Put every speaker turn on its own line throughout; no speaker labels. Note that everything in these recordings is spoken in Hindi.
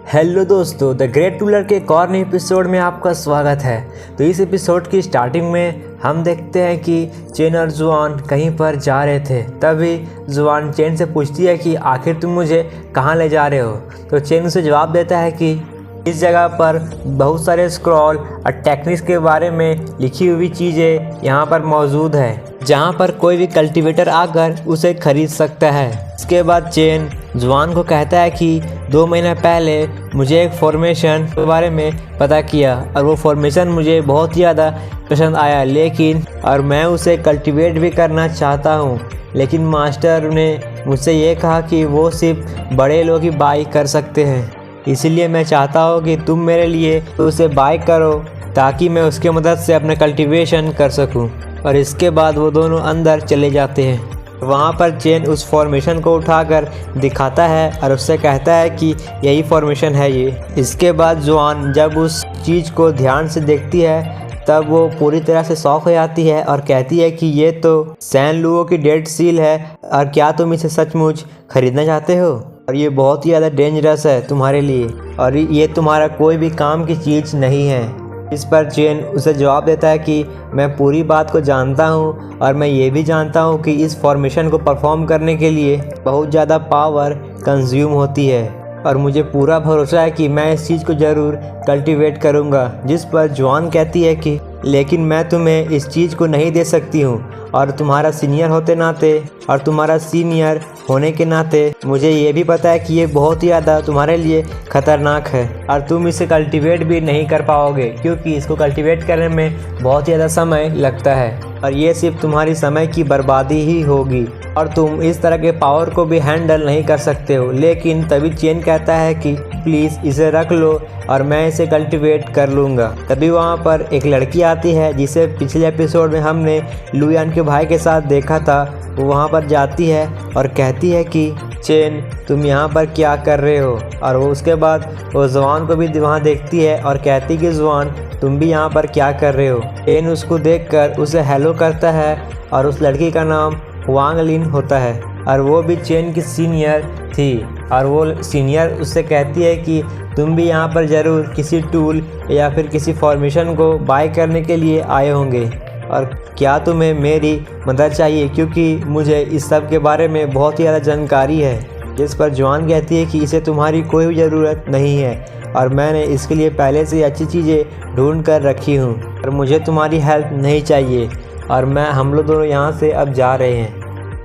हेलो दोस्तों, द ग्रेट रूलर के एक और नए एपिसोड में आपका स्वागत है। तो इस एपिसोड की स्टार्टिंग में हम देखते हैं कि चेन और जुआन कहीं पर जा रहे थे। तभी जुआन चेन से पूछती है कि आखिर तुम मुझे कहाँ ले जा रहे हो। तो चेन उसे जवाब देता है कि इस जगह पर बहुत सारे स्क्रॉल और टेक्निक्स के बारे में लिखी हुई चीज़ें यहाँ पर मौजूद है, जहाँ पर कोई भी कल्टीवेटर आकर उसे खरीद सकता है। इसके बाद चेन जुआन को कहता है कि 2 महीने पहले मुझे एक फॉर्मेशन के बारे में पता किया और वो फॉर्मेशन मुझे बहुत ही ज़्यादा पसंद आया, लेकिन और मैं उसे कल्टीवेट भी करना चाहता हूँ, लेकिन मास्टर ने मुझसे ये कहा कि वो सिर्फ बड़े लोग ही बाई कर सकते हैं। इसीलिए मैं चाहता हूँ कि तुम मेरे लिए उसे बाई करो ताकि मैं उसकी मदद से अपना कल्टीवेशन कर सकूँ। और इसके बाद वो दोनों अंदर चले जाते हैं। वहाँ पर चेन उस फॉर्मेशन को उठाकर दिखाता है और उससे कहता है कि यही फॉर्मेशन है ये। इसके बाद जुआन जब उस चीज़ को ध्यान से देखती है तब वो पूरी तरह से शॉक हो जाती है और कहती है कि ये तो सैन लुओ की डेड सील है और क्या तुम इसे सचमुच खरीदना चाहते हो? और ये बहुत ही ज़्यादा डेंजरस है तुम्हारे लिए और ये तुम्हारा कोई भी काम की चीज़ नहीं है। इस पर चेन उसे जवाब देता है कि मैं पूरी बात को जानता हूँ और मैं ये भी जानता हूँ कि इस फॉर्मेशन को परफॉर्म करने के लिए बहुत ज़्यादा पावर कंज्यूम होती है और मुझे पूरा भरोसा है कि मैं इस चीज़ को ज़रूर कल्टीवेट करूँगा। जिस पर जुआन कहती है कि लेकिन मैं तुम्हें इस चीज़ को नहीं दे सकती हूँ और तुम्हारा सीनियर होने के नाते मुझे ये भी पता है कि ये बहुत ही ज़्यादा तुम्हारे लिए ख़तरनाक है और तुम इसे कल्टीवेट भी नहीं कर पाओगे, क्योंकि इसको कल्टीवेट करने में बहुत ही ज़्यादा समय लगता है और ये सिर्फ तुम्हारी समय की बर्बादी ही होगी और तुम इस तरह के पावर को भी हैंडल नहीं कर सकते हो। लेकिन तभी चेन कहता है कि प्लीज़ इसे रख लो और मैं इसे कल्टीवेट कर लूँगा। तभी वहाँ पर एक लड़की आती है जिसे पिछले एपिसोड में हमने लुयान के भाई के साथ देखा था। वो वहाँ पर जाती है और कहती है कि चेन तुम यहाँ पर क्या कर रहे हो? और वो उसके बाद वो जुआन को भी वहाँ देखती है और कहती कि जुआन तुम भी यहाँ पर क्या कर रहे हो? चेन उसको देखकर उसे हेलो करता है और उस लड़की का नाम वांग लिन होता है और वो भी चेन की सीनियर थी और वो सीनियर उससे कहती है कि तुम भी यहाँ पर ज़रूर किसी टूल या फिर किसी फॉर्मेशन को बाय करने के लिए आए होंगे और क्या तुम्हें मेरी मदद चाहिए, क्योंकि मुझे इस सब के बारे में बहुत ही ज़्यादा जानकारी है। जिस पर जुआन कहती है कि इसे तुम्हारी कोई भी ज़रूरत नहीं है और मैंने इसके लिए पहले से अच्छी चीज़ें ढूंढ कर रखी हूँ और मुझे तुम्हारी हेल्प नहीं चाहिए और हम लोग दोनों यहाँ से अब जा रहे हैं।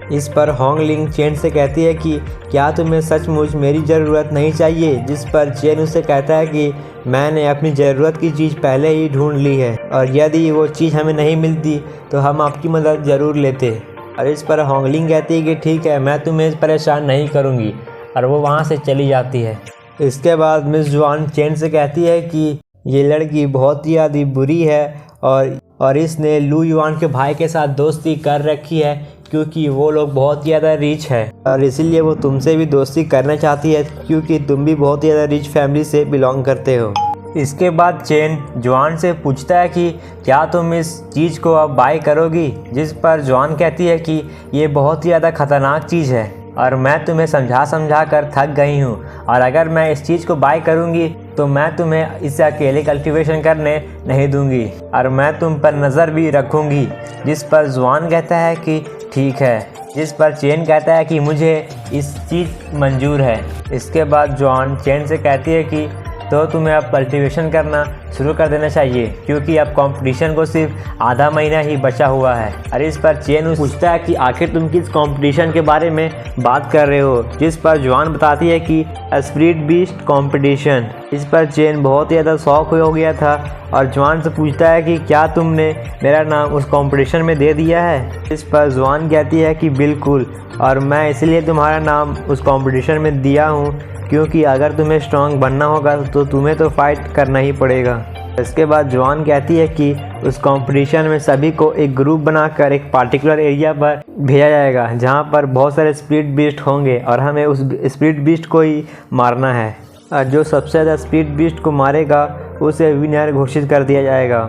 इस पर होंग लिंग चेन से कहती है कि क्या तुम्हें सचमुच मेरी ज़रूरत नहीं चाहिए? जिस पर चेन उससे कहता है कि मैंने अपनी ज़रूरत की चीज़ पहले ही ढूंढ ली है और यदि वो चीज़ हमें नहीं मिलती तो हम आपकी मदद ज़रूर लेते। और इस पर होंग लिंग कहती है कि ठीक है, मैं तुम्हें परेशान नहीं करूँगी और वो वहाँ से चली जाती है। इसके बाद मिस जुआन चेन से कहती है कि ये लड़की बहुत ही ज़्यादा बुरी है और इसने लू युआन के भाई के साथ दोस्ती कर रखी है, क्योंकि वो लोग बहुत ज़्यादा रिच है और इसीलिए वो तुमसे भी दोस्ती करना चाहती है, क्योंकि तुम भी बहुत ज़्यादा रिच फैमिली से बिलोंग करते हो। इसके बाद चेन जुआन से पूछता है कि क्या तुम इस चीज़ को अब बाय करोगी? जिस पर जुआन कहती है कि ये बहुत ही ज़्यादा ख़तरनाक चीज़ है और मैं तुम्हें समझा कर थक गई हूँ और अगर मैं इस चीज़ को बाय करूँगी तो मैं तुम्हें इसे अकेले कल्टीवेशन करने नहीं दूँगी और मैं तुम पर नज़र भी रखूँगी। जिस पर जुआन कहता है कि ठीक है। जिस पर चेन कहता है कि मुझे इस चीज़ मंजूर है। इसके बाद जुआन चेन से कहती है कि तो तुम्हें अब कल्टीवेशन करना शुरू कर देना चाहिए, क्योंकि अब कंपटीशन को सिर्फ आधा महीना ही बचा हुआ है। और इस पर चेन पूछता है कि आखिर तुम किस कंपटीशन के बारे में बात कर रहे हो? जिस पर जुआन बताती है कि स्पिरिट बीस्ट कंपटीशन। इस पर चेन बहुत ही ज़्यादा शौक हो गया था और जुआन से पूछता है कि क्या तुमने मेरा नाम उस कंपटीशन में दे दिया है? इस पर जुआन कहती है कि बिल्कुल, और मैं इसलिए तुम्हारा नाम उस कंपटीशन में दिया हूँ क्योंकि अगर तुम्हें स्ट्रांग बनना होगा तो तुम्हें तो फाइट करना ही पड़ेगा। इसके बाद जुआन कहती है कि उस कंपटीशन में सभी को एक ग्रुप बनाकर एक पार्टिकुलर एरिया पर भेजा जाएगा जहां पर बहुत सारे स्पिरिट बीस्ट होंगे और हमें उस स्पिरिट बीस्ट को ही मारना है और जो सबसे ज़्यादा स्पिरिट बीस्ट को मारेगा उसे विनर घोषित कर दिया जाएगा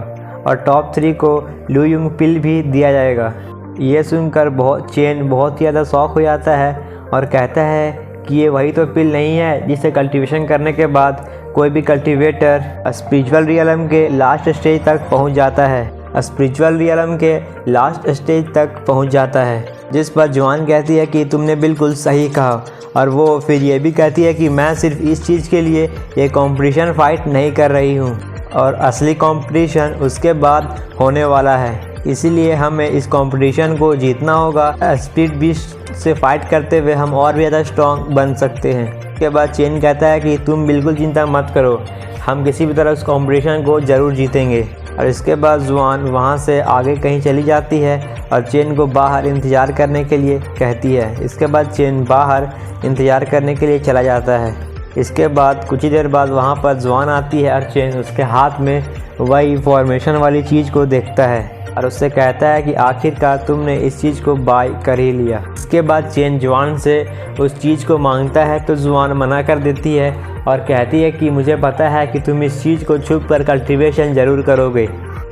और टॉप 3 को लू युंग पिल भी दिया जाएगा। ये सुनकर चेन बहुत ही ज़्यादा शौक हो जाता है और कहता है कि ये वही तो पिल नहीं है जिसे कल्टीवेशन करने के बाद कोई भी कल्टीवेटर स्पिरिचुअल रियलम के लास्ट स्टेज तक पहुंच जाता है। स्पिरिचुअल रियलम के लास्ट स्टेज तक पहुंच जाता है। जिस पर जॉन कहती है कि तुमने बिल्कुल सही कहा, और वो फिर ये भी कहती है कि मैं सिर्फ इस चीज़ के लिए ये कंपटीशन फाइट नहीं कर रही हूँ, और असली कंपटीशन उसके बाद होने वाला है। इसीलिए हमें इस कंपटीशन को जीतना होगा। स्पिरिट बीस्ट से फाइट करते हुए हम और भी ज़्यादा स्ट्रॉन्ग बन सकते हैं। उसके बाद चेन कहता है कि तुम बिल्कुल चिंता मत करो, हम किसी भी तरह उस कंपटीशन को ज़रूर जीतेंगे। और इसके बाद जुआन वहाँ से आगे कहीं चली जाती है और चेन को बाहर इंतज़ार करने के लिए कहती है। इसके बाद चेन बाहर इंतज़ार करने के लिए चला जाता है। इसके बाद कुछ ही देर बाद वहाँ पर जुआन आती है और चेन उसके हाथ में वही फॉर्मेशन वाली चीज़ को देखता है और उससे कहता है कि आखिरकार तुमने इस चीज़ को बाय कर ही लिया। इसके बाद चेन जुआन से उस चीज़ को मांगता है तो जुआन मना कर देती है और कहती है कि मुझे पता है कि तुम इस चीज़ को छुप कर कल्टीवेशन ज़रूर करोगे,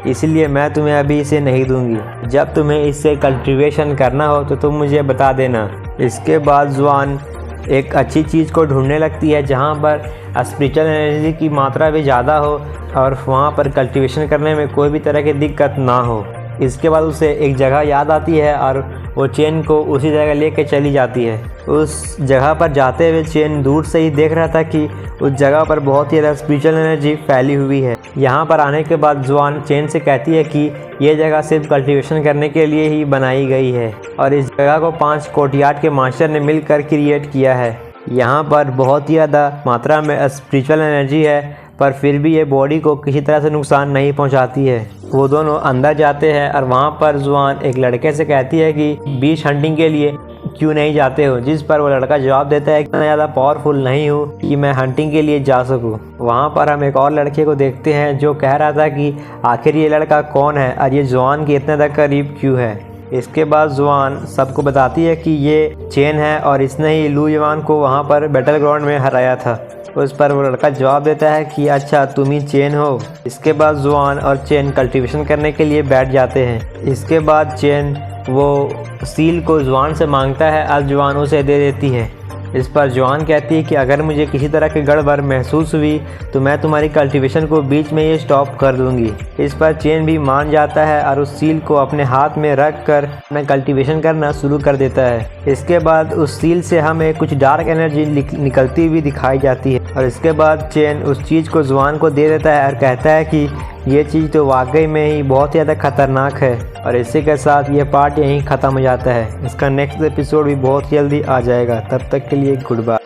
इसलिए मैं तुम्हें अभी इसे नहीं दूंगी। जब तुम्हें इससे कल्टीवेशन करना हो तो तुम मुझे बता देना। इसके बाद जुआन एक अच्छी चीज़ को ढूंढने लगती है जहाँ पर स्पिरिचुअल एनर्जी की मात्रा भी ज़्यादा हो और वहाँ पर कल्टीवेशन करने में कोई भी तरह की दिक्कत ना हो। इसके बाद उसे एक जगह याद आती है और वो चेन को उसी जगह लेके चली जाती है। उस जगह पर जाते हुए चेन दूर से ही देख रहा था कि उस जगह पर बहुत ही ज़्यादा स्पिरिचुअल एनर्जी फैली हुई है। यहाँ पर आने के बाद जुआन चेन से कहती है कि ये जगह सिर्फ कल्टीवेशन करने के लिए ही बनाई गई है और इस जगह को 5 कोर्टयार्ड के मास्टर ने मिलकर क्रिएट किया है। यहाँ पर बहुत ही ज़्यादा मात्रा में स्पिरिचुअल एनर्जी है, पर फिर भी ये बॉडी को किसी तरह से नुकसान नहीं पहुँचाती है। वो दोनों अंदर जाते हैं और वहाँ पर जुआन एक लड़के से कहती है कि बीच हंटिंग के लिए क्यों नहीं जाते हो, जिस पर वो लड़का जवाब देता है कि मैं ज़्यादा पावरफुल नहीं हूँ कि मैं हंटिंग के लिए जा सकूँ। वहाँ पर हम एक और लड़के को देखते हैं जो कह रहा था कि आखिर ये लड़का कौन है और ये जुआन के इतने तक करीब क्यों है। इसके बाद जुआन सबको बताती है कि ये चेन है और इसने ही लू युआन को वहाँ पर बैटल ग्राउंड में हराया था। उस पर वो लड़का जवाब देता है कि अच्छा तुम ही चेन हो। इसके बाद जुआन और चेन कल्टीवेशन करने के लिए बैठ जाते हैं। इसके बाद चेन वो सील को जुआन से मांगता है और जुआन उसे दे देती है। इस पर जुआन कहती है कि अगर मुझे किसी तरह की गड़बड़ महसूस हुई तो मैं तुम्हारी कल्टीवेशन को बीच में ये स्टॉप कर दूंगी। इस पर चेन भी मान जाता है और उस सील को अपने हाथ में रख कर अपना कल्टीवेशन करना शुरू कर देता है। इसके बाद उस सील से हमें कुछ डार्क एनर्जी निकलती हुई दिखाई जाती है और इसके बाद चेन उस चीज़ को जुआन को दे देता है और कहता है कि ये चीज़ तो वाकई में ही बहुत ज़्यादा खतरनाक है। और इसी के साथ ये पार्ट यहीं ख़त्म हो जाता है। इसका नेक्स्ट एपिसोड भी बहुत जल्दी आ जाएगा। तब तक के लिए गुड बाय।